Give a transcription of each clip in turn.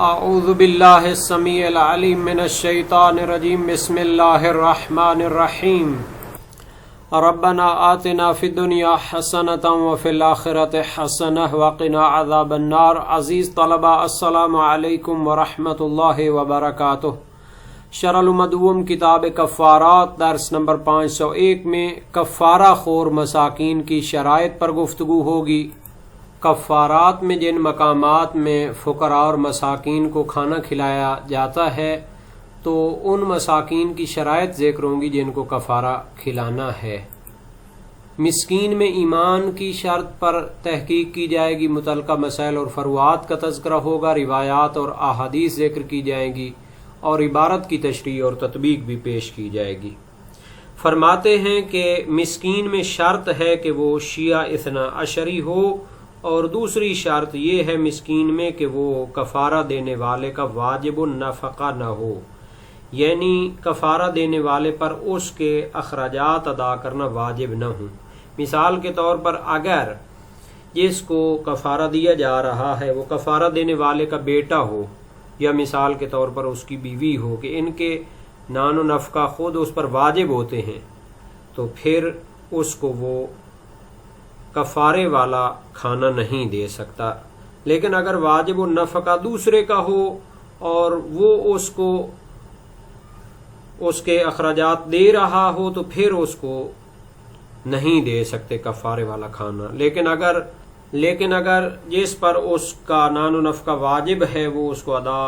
اعوذ باللہ السمیع العلیم من الشیطان الرجیم بسم اللہ الرحمن الرحیم ربنا آتنا فی الدنیا حسنۃ وفی الآخرۃ حسنۃ وقنا عذاب النار۔ عزیز طلبہ السلام علیکم ورحمۃ اللہ وبرکاتہ۔ شرح المدوم کتاب کفارات درس نمبر 501 میں کفارہ خور مساکین کی شرائط پر گفتگو ہوگی۔ کفارات میں جن مقامات میں فقراء اور مساکین کو کھانا کھلایا جاتا ہے تو ان مساکین کی شرائط ذکر ہوں گی جن کو کفارہ کھلانا ہے۔ مسکین میں ایمان کی شرط پر تحقیق کی جائے گی، متعلقہ مسائل اور فروعات کا تذکرہ ہوگا، روایات اور احادیث ذکر کی جائیں گی اور عبارت کی تشریح اور تطبیق بھی پیش کی جائے گی۔ فرماتے ہیں کہ مسکین میں شرط ہے کہ وہ شیعہ اثنا عشری ہو، اور دوسری شرط یہ ہے مسکین میں کہ وہ کفارہ دینے والے کا واجب النفقہ نہ ہو، یعنی کفارہ دینے والے پر اس کے اخراجات ادا کرنا واجب نہ ہوں۔ مثال کے طور پر اگر جس کو کفارہ دیا جا رہا ہے وہ کفارہ دینے والے کا بیٹا ہو، یا مثال کے طور پر اس کی بیوی ہو کہ ان کے نان و نفقہ خود اس پر واجب ہوتے ہیں، تو پھر اس کو وہ کفارے والا کھانا نہیں دے سکتا۔ لیکن اگر واجب النفقہ دوسرے کا ہو اور وہ اس کو اس کے اخراجات دے رہا ہو تو پھر اس کو نہیں دے سکتے کفارے والا کھانا۔ لیکن اگر جس پر اس کا نان و نفقہ واجب ہے وہ اس کو ادا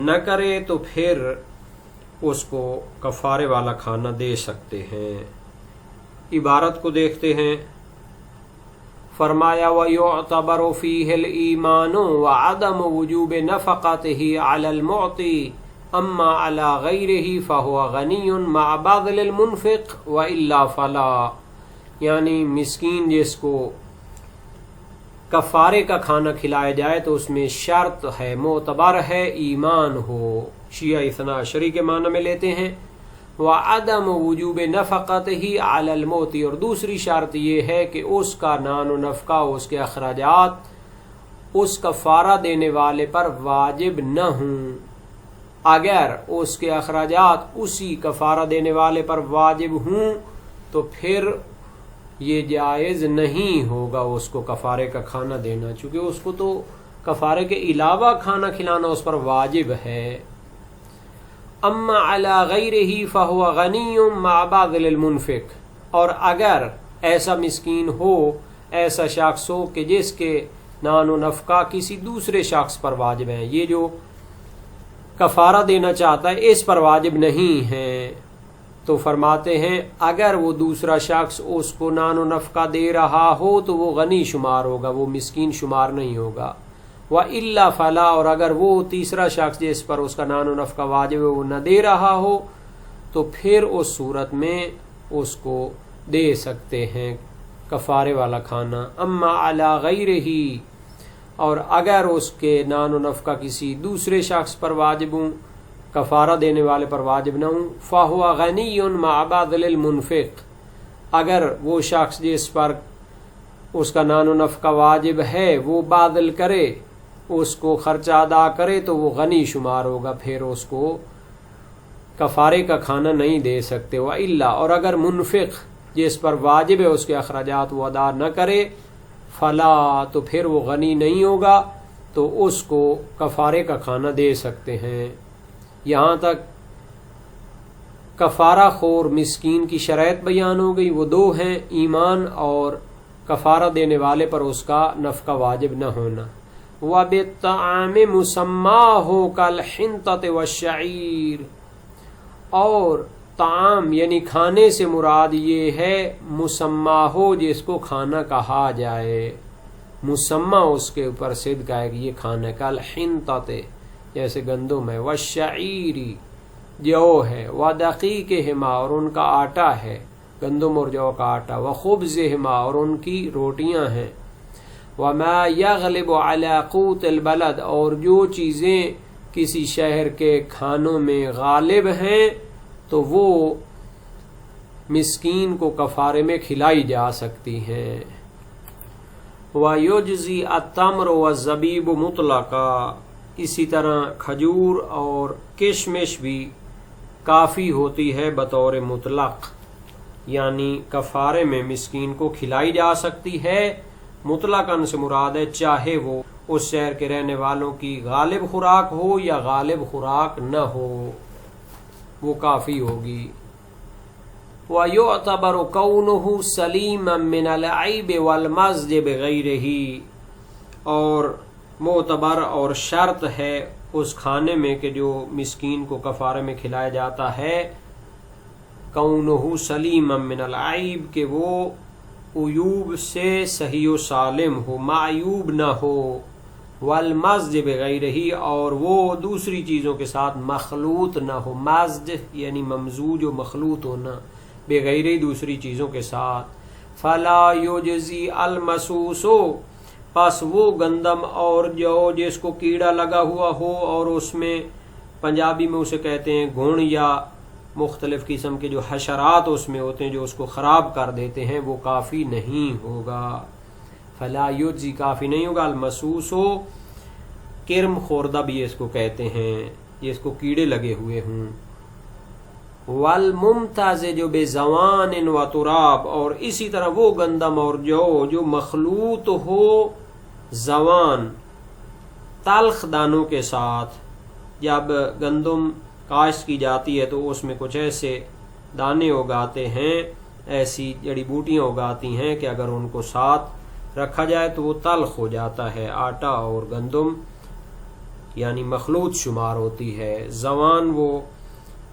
نہ کرے تو پھر اس کو کفارے والا کھانا دے سکتے ہیں۔ عبارت کو دیکھتے ہیں۔ فرمایا وَيُعْتَبَرُ فِيهِ الْإِيمَانُ وَعَدَمُ وُجُوبِ نَفَقَتِهِ عَلَى الْمُعْطِي أَمَّا عَلَى غَيْرِهِ فَهُوَ غَنِيٌّ مَعَ بَذْلِ الْمُنْفِقِ وَإِلَّا فَلَا، یعنی مسکین جس کو کفارے کا کھانا کھلایا جائے تو اس میں شرط ہے، معتبر ہے، ایمان ہو، شیعہ اثنا عشری کے معنی میں لیتے ہیں۔ وَعَدَمُ وُجُوبِ نَفَقَتِهِ عَلَى الْمُعْطِي، اور دوسری شرط یہ ہے کہ اس کا نان و نفقہ، اس کے اخراجات اس کفارہ دینے والے پر واجب نہ ہوں۔ اگر اس کے اخراجات اسی کفارہ دینے والے پر واجب ہوں تو پھر یہ جائز نہیں ہوگا اس کو کفارے کا کھانا دینا، چونکہ اس کو تو کفارے کے علاوہ کھانا کھلانا اس پر واجب ہے۔ اما علی غیرہ فہو غنی مع بذل المنفق، اور اگر ایسا مسکین ہو، ایسا شخص ہو کہ جس کے نان و نفقہ کسی دوسرے شخص پر واجب ہیں، یہ جو کفارہ دینا چاہتا ہے اس پر واجب نہیں ہے، تو فرماتے ہیں اگر وہ دوسرا شخص اس کو نان و نفقہ دے رہا ہو تو وہ غنی شمار ہوگا، وہ مسکین شمار نہیں ہوگا۔ وَإِلَّا فَلَا، اور اگر وہ تیسرا شخص جس پر اس کا نان و نفقہ واجب ہے وہ نہ دے رہا ہو تو پھر اس صورت میں اس کو دے سکتے ہیں کفارے والا کھانا۔ اما علی غیرہ، اور اگر اس کے نان و نفقہ کسی دوسرے شخص پر واجب ہوں، کفارہ دینے والے پر واجب نہ ہوں، فَهُوَ غَنِيٌّ مَعَ بَذْلِ الْمُنْفِقِ، اگر وہ شخص جس پر اس کا نان و نفقہ واجب ہے وہ باذل کرے، اس کو خرچہ ادا کرے تو وہ غنی شمار ہوگا، پھر اس کو کفارے کا کھانا نہیں دے سکتے۔ وَإِلَّا، اور اگر منفق جس پر واجب ہے اس کے اخراجات وہ ادا نہ کرے، فلا، تو پھر وہ غنی نہیں ہوگا تو اس کو کفارے کا کھانا دے سکتے ہیں۔ یہاں تک کفارہ خور مسکین کی شرائط بیان ہو گئی، وہ دو ہیں، ایمان اور کفارہ دینے والے پر اس کا نفقہ واجب نہ ہونا۔ وَبِالطَّعَامِ مُسَمَّاهُ كَالْحِنطَةِ وَالشَّعِيرِ، اور طعام یعنی کھانے سے مراد یہ ہے مسمّاہ، جس کو کھانا کہا جائے، مسمّا اس کے اوپر صدق آئے کہ یہ کھانا، کالحنطۃ جیسے گندم ہے، والشعیر جو ہے، ودقیقہما اور ان کا آٹا ہے، گندم اور جو کا آٹا، وخبزہما اور ان کی روٹیاں ہیں، وما یغلب علی قوت البلد اور جو چیزیں کسی شہر کے کھانوں میں غالب ہیں تو وہ مسکین کو کفارے میں کھلائی جا سکتی ہیں۔ وَيُجْزِي التَّمْرُ وَالزَّبِيبُ مُطْلَقًا، اسی طرح کھجور اور کشمش بھی کافی ہوتی ہے بطور مطلق، یعنی کفارے میں مسکین کو کھلائی جا سکتی ہے۔ مطلقاً سے مراد ہے چاہے وہ اس شہر کے رہنے والوں کی غالب خوراک ہو یا غالب خوراک نہ ہو، وہ کافی ہوگی۔ وَيُعْتَبَرُ كَوْنُهُ سَلِيمًا مِنَ الْعَيْبِ وَالْمَزْجِ بِغَيْرِهِ، اور معتبر اور شرط ہے اس کھانے میں کہ جو مسکین کو کفارے میں کھلایا جاتا ہے، كَوْنُهُ سَلِيمًا مِنَ الْعَيْبِ، کہ وہ عیوب سے صحیح و سالم ہو، معیوب نہ ہو، والمزج بغیرہ، اور وہ دوسری چیزوں کے ساتھ مخلوط نہ ہو، مزج یعنی ممزوج و مخلوط ہونا، بغیر دوسری چیزوں کے ساتھ۔ فلا یجزی المسوس، پس وہ گندم اور جو جس کو کیڑا لگا ہوا ہو اور اس میں پنجابی میں اسے کہتے ہیں گھن، یا مختلف قسم کے جو حشرات اس میں ہوتے ہیں جو اس کو خراب کر دیتے ہیں، وہ کافی نہیں ہوگا۔ فلا یجزی کافی نہیں ہوگا، المسوس ہو، کرم خوردہ بھی اس کو کہتے ہیں، جس کو کیڑے لگے ہوئے ہوں۔ والممتزج بزوان و تراب، اور اسی طرح وہ گندم اور جو مخلوط ہو زوان، تلخ دانوں کے ساتھ۔ جب گندم کاشت کی جاتی ہے تو اس میں کچھ ایسے دانے اگاتے ہیں، ایسی جڑی بوٹیاں اگاتی ہیں کہ اگر ان کو ساتھ رکھا جائے تو وہ تلخ ہو جاتا ہے۔ آٹا اور گندم یعنی مخلوط شمار ہوتی ہے۔ زوان وہ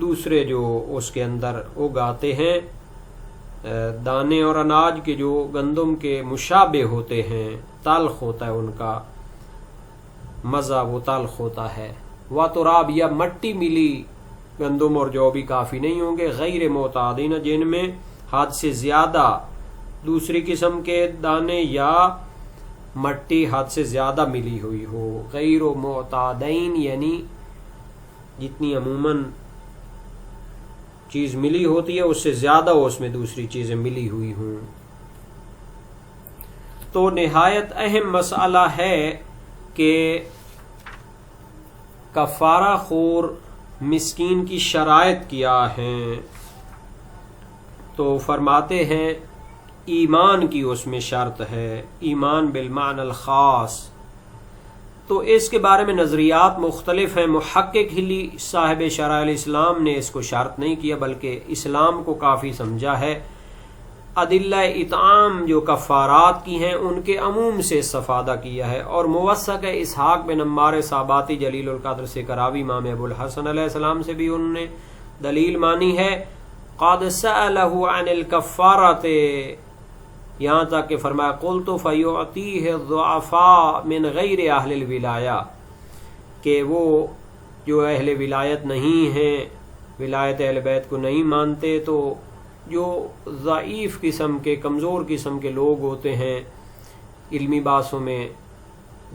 دوسرے جو اس کے اندر اگاتے ہیں دانے اور اناج کے جو گندم کے مشابہ ہوتے ہیں، تلخ ہوتا ہے ان کا مزہ، وہ تلخ ہوتا ہے۔ وَتُرَاب، یا مٹی ملی گندم اور جو بھی کافی نہیں ہوں گے، غیر معتادین، جن میں حد سے زیادہ دوسری قسم کے دانے یا مٹی حد سے زیادہ ملی ہوئی ہو۔ غیر معتادین یعنی جتنی عموماً چیز ملی ہوتی ہے اس سے زیادہ اس میں دوسری چیزیں ملی ہوئی ہوں۔ تو نہایت اہم مسئلہ ہے کہ کفارہ خور مسکین کی شرائط کیا ہیں۔ تو فرماتے ہیں ایمان کی اس میں شرط ہے، ایمان بالمعنی الخاص۔ تو اس کے بارے میں نظریات مختلف ہیں۔ محقق ہلی صاحب شرائع الاسلام نے اس کو شرط نہیں کیا بلکہ اسلام کو کافی سمجھا ہے۔ ادلہ اطعام جو کفارات کی ہیں ان کے عموم سے استفادہ کیا ہے، اور موثق اسحاق بن عمار صاباتی جلیل القدر سے کراوی امام ابو الحسن علیہ السلام سے بھی انہوں نے دلیل مانی ہے۔ قد سألہ عن الکفارۃ، یہاں تک کہ فرمایا قلت فیعطیہ الضعفاء من غیر اہل الولایہ، کہ وہ جو اہل ولایت نہیں ہیں، ولایت اہل بیت کو نہیں مانتے، تو جو ضعیف قسم کے کمزور قسم کے لوگ ہوتے ہیں، علمی بحثوں میں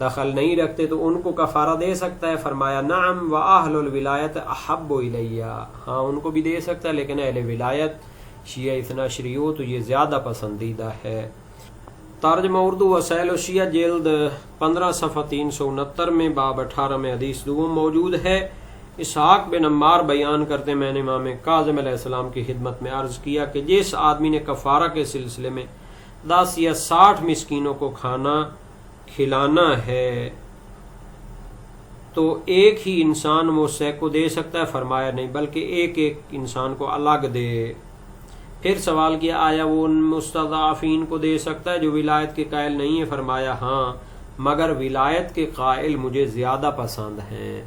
دخل نہیں رکھتے، تو ان کو کفارہ دے سکتا ہے۔ فرمایا نعم واہل الولایت احب الیہ، ہاں ان کو بھی دے سکتا ہے لیکن اہل ولایت شیعہ اثنا شری ہو تو یہ زیادہ پسندیدہ ہے۔ ترجمہ اردو وسائل الشیعہ جلد 15 صفحہ 369 میں باب 18 میں حدیث دوم موجود ہے۔ اسحاق بن عمار بیان کرتے میں نے امام کاظم علیہ السلام کی خدمت میں عرض کیا کہ جس آدمی نے کفارہ کے سلسلے میں 10 یا 60 مسکینوں کو کھانا کھلانا ہے تو ایک ہی انسان وہ کو دے سکتا ہے؟ فرمایا نہیں، بلکہ ایک ایک انسان کو الگ دے۔ پھر سوال کیا آیا وہ ان مستضعفین کو دے سکتا ہے جو ولایت کے قائل نہیں ہے؟ فرمایا ہاں، مگر ولایت کے قائل مجھے زیادہ پسند ہیں۔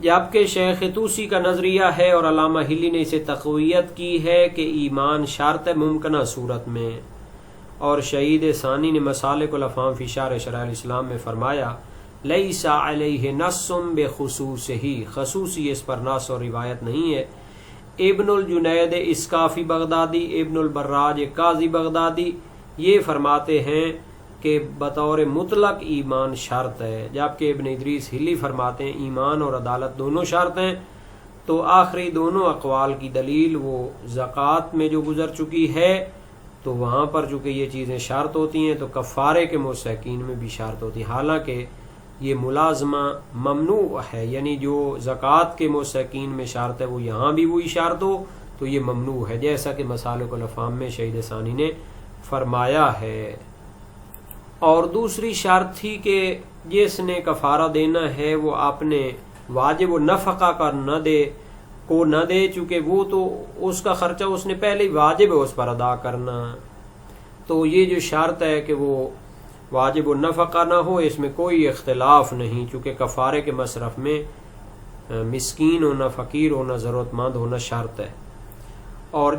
جبکہ شیخ طوسی کا نظریہ ہے اور علامہ ہلی نے اسے تقویت کی ہے کہ ایمان شرط ہے ممکنہ صورت میں، اور شہید ثانی نے مسالک الافہام فی شرح شرائع الاسلام میں فرمایا لیس علیہ نص بخصوصہ، خصوصی اس پر نص اور روایت نہیں ہے۔ ابن الجنید اسکافی بغدادی، ابن البراج قاضی بغدادی یہ فرماتے ہیں کہ بطور مطلق ایمان شرط ہے، جبکہ ابن ادریس ہلی فرماتے ہیں ایمان اور عدالت دونوں شرط ہیں۔ تو آخری دونوں اقوال کی دلیل وہ زکوٰۃ میں جو گزر چکی ہے، تو وہاں پر چونکہ یہ چیزیں شرط ہوتی ہیں تو کفارے کے مستحقین میں بھی شرط ہوتی ہیں، حالانکہ یہ ملازمہ ممنوع ہے، یعنی جو زکوٰۃ کے مستحقین میں شرط ہے وہ یہاں بھی وہی شرط ہو تو یہ ممنوع ہے، جیسا کہ مسالک الافہام میں شہید ثانی نے فرمایا ہے۔ اور دوسری شرط تھی کہ جس نے کفارہ دینا ہے وہ اپنے واجب و نفقہ کا نہ دے، چونکہ وہ تو اس کا خرچہ اس نے پہلے ہی واجب ہے اس پر ادا کرنا، تو یہ جو شرط ہے کہ وہ واجب و نفقہ نہ ہو، اس میں کوئی اختلاف نہیں، چونکہ کفارے کے مصرف میں مسکین ہونا، فقیر ہونا، ضرورت مند ہونا شرط ہے۔ اور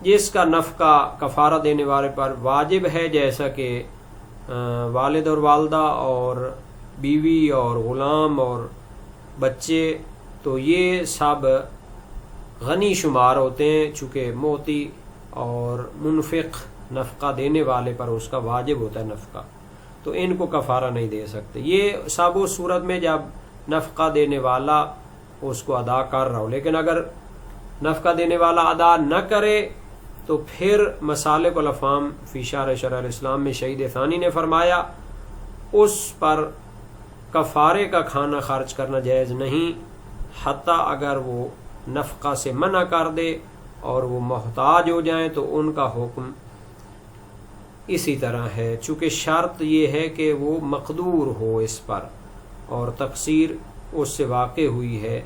جس کا نفقہ کفارہ دینے والے پر واجب ہے، جیسا کہ والد اور والدہ اور بیوی اور غلام اور بچے، تو یہ سب غنی شمار ہوتے ہیں، چونکہ موتی اور منفق نفقہ دینے والے پر اس کا واجب ہوتا ہے نفقہ، تو ان کو کفارہ نہیں دے سکتے۔ یہ سب اس صورت میں جب نفقہ دینے والا اس کو ادا کر رہا ہو، لیکن اگر نفقہ دینے والا ادا نہ کرے تو پھر مسالک الافہام فی شرح شرع الاسلام میں شہید ثانی نے فرمایا اس پر کفارے کا کھانا خرچ کرنا جائز نہیں، حتیٰ اگر وہ نفقہ سے منع کر دے اور وہ محتاج ہو جائیں تو ان کا حکم اسی طرح ہے، چونکہ شرط یہ ہے کہ وہ مقدور ہو اس پر اور تقصیر اس سے واقع ہوئی ہے،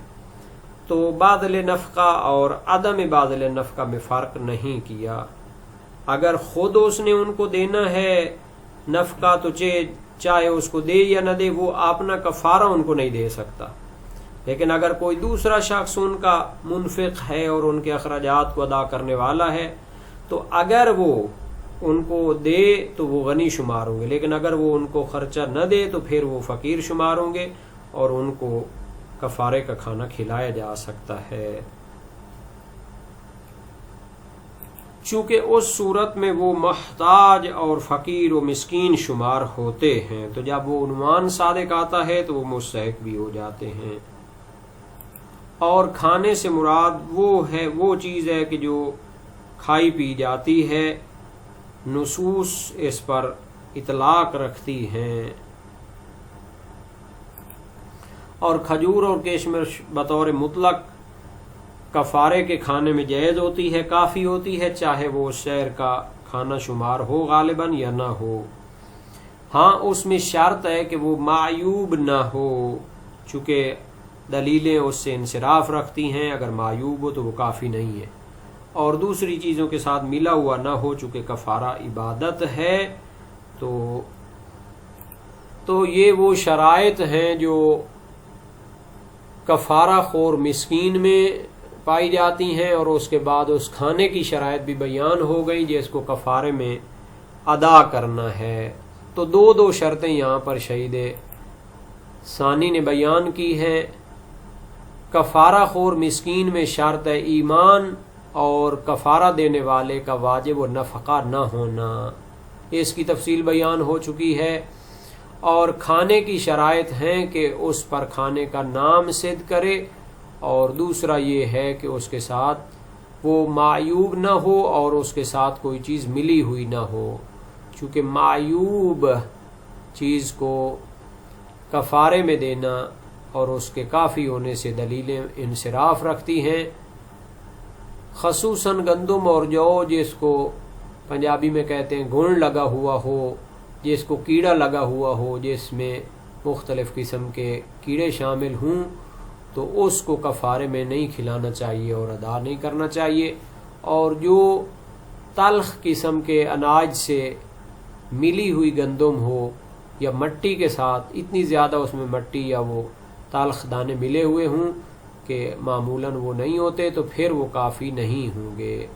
تو بادل نفقہ اور عدم بادل نفقہ میں فرق نہیں کیا۔ اگر خود اس نے ان کو دینا ہے نفقہ تو چاہے اس کو دے یا نہ دے، وہ اپنا کفارہ ان کو نہیں دے سکتا، لیکن اگر کوئی دوسرا شخص ان کا منفق ہے اور ان کے اخراجات کو ادا کرنے والا ہے تو اگر وہ ان کو دے تو وہ غنی شمار ہوں گے، لیکن اگر وہ ان کو خرچہ نہ دے تو پھر وہ فقیر شمار ہوں گے اور ان کو کفارے کا کھانا کھلایا جا سکتا ہے، چونکہ اس صورت میں وہ محتاج اور فقیر و مسکین شمار ہوتے ہیں، تو جب وہ عنوان صادق آتا ہے تو وہ مستحق بھی ہو جاتے ہیں۔ اور کھانے سے مراد وہ چیز ہے کہ جو کھائی پی جاتی ہے، نصوص اس پر اطلاق رکھتی ہیں، اور کھجور اور کشمش بطور مطلق کفارے کے کھانے میں جائز ہوتی ہے، کافی ہوتی ہے، چاہے وہ اس شہر کا کھانا شمار ہو غالباً یا نہ ہو۔ ہاں اس میں شرط ہے کہ وہ معیوب نہ ہو، چونکہ دلیلیں اس سے انصراف رکھتی ہیں، اگر معیوب ہو تو وہ کافی نہیں ہے، اور دوسری چیزوں کے ساتھ ملا ہوا نہ ہو، چونکہ کفارہ عبادت ہے، تو یہ وہ شرائط ہیں جو کفارہ خور مسکین میں پائی جاتی ہیں، اور اس کے بعد اس کھانے کی شرائط بھی بیان ہو گئی جس کو کفارے میں ادا کرنا ہے۔ تو دو شرطیں یہاں پر شہید ثانی نے بیان کی ہیں۔ کفارہ خور مسکین میں شرط ہے ایمان اور کفارہ دینے والے کا واجب و نفقہ نہ ہونا، اس کی تفصیل بیان ہو چکی ہے، اور کھانے کی شرائط ہیں کہ اس پر کھانے کا نام صد کرے، اور دوسرا یہ ہے کہ اس کے ساتھ وہ معیوب نہ ہو اور اس کے ساتھ کوئی چیز ملی ہوئی نہ ہو، چونکہ معیوب چیز کو کفارے میں دینا اور اس کے کافی ہونے سے دلیلیں انصراف رکھتی ہیں، خصوصاً گندم اور جو جس کو پنجابی میں کہتے ہیں گھن لگا ہوا ہو، جس کو کیڑا لگا ہوا ہو، جس میں مختلف قسم کے کیڑے شامل ہوں، تو اس کو کفارے میں نہیں کھلانا چاہیے اور ادا نہیں کرنا چاہیے۔ اور جو تلخ قسم کے اناج سے ملی ہوئی گندم ہو یا مٹی کے ساتھ اتنی زیادہ اس میں مٹی یا وہ تلخ دانے ملے ہوئے ہوں کہ معمولاً وہ نہیں ہوتے، تو پھر وہ کافی نہیں ہوں گے۔